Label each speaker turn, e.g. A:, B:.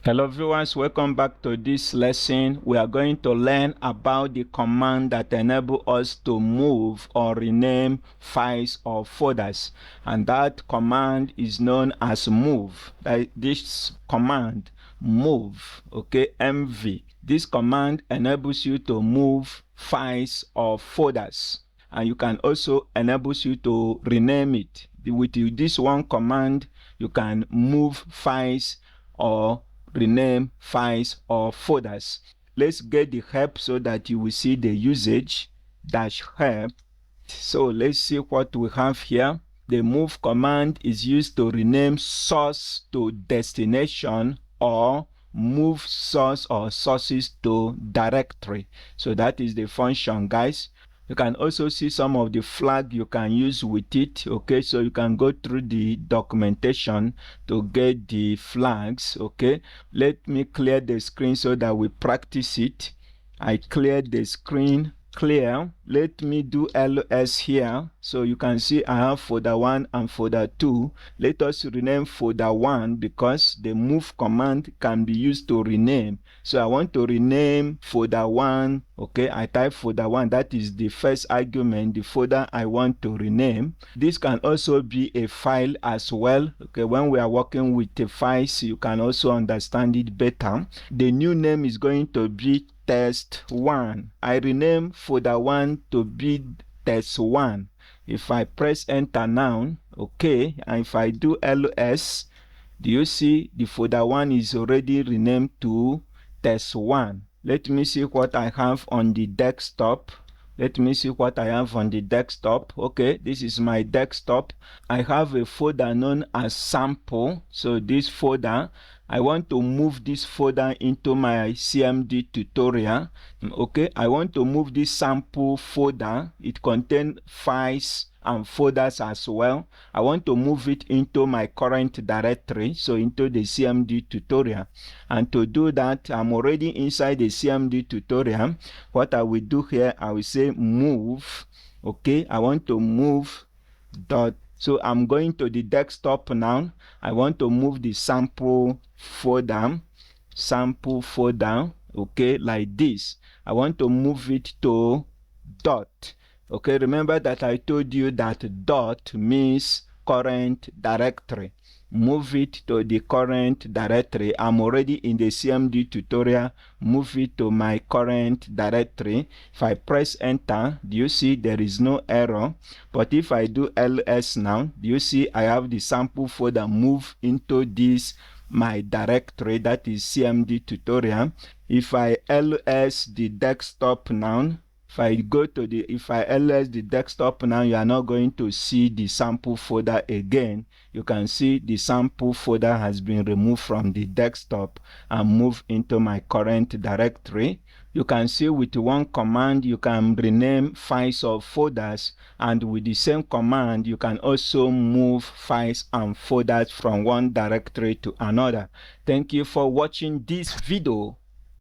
A: Hello viewers, welcome back to this lesson. We are going to learn about the command that enable us to move or rename files or folders, and that command is known as move. This command move, okay, MV. This command enables you to move files or folders, and you can also enables you to rename it. With this one command, you can move files or rename files or folders. Let's get the help so that you will see the usage -help. So let's see what we have here. The move command is used to rename source to destination or move source or sources to directory. So that is the function, guys. You can also see some of the flag you can use with it. Okay, so you can go through the documentation to get the flags. Okay, let me clear the screen so that we practice it. I cleared the screen. Clear. Let me do ls here so you can see I have folder 1 and folder 2. Let us rename folder 1 because the move command can be used to rename. So I want to rename folder 1. Okay, I type folder 1. That is the first argument, the folder I want to rename. This can also be a file as well. Okay, when we are working with the files, you can also understand it better. The new name is going to be test1. I rename folder 1 to be test1. If I press enter now, okay, and if I do ls, do you see the folder 1 is already renamed to test1. Let me see what I have on the desktop. Let me see what I have on the desktop. Okay, this is my desktop. I have a folder known as sample. So this folder, I want to move this folder into my CMD tutorial. Okay, I want to move this sample folder. It contains files and folders as well. I want to move it into my current directory, so into the CMD tutorial. And to do that, I'm already inside the CMD tutorial. What I will do here, I will say move. Okay, I want to move dot. So I'm going to the desktop now. I want to move the sample folder, okay, like this. I want to move it to dot. Okay, remember that I told you that dot means current directory. Move it to the current directory. I'm already in the CMD tutorial. Move it to my current directory. If I press enter, do you see there is no error? But if I do ls now, do you see I have the sample folder move into this my directory, that is CMD tutorial. If I ls the desktop now, if I ls the desktop now, you are not going to see the sample folder again. You can see the sample folder has been removed from the desktop and moved into my current directory. You can see with one command you can rename files or folders, and with the same command you can also move files and folders from one directory to another. Thank you for watching this video.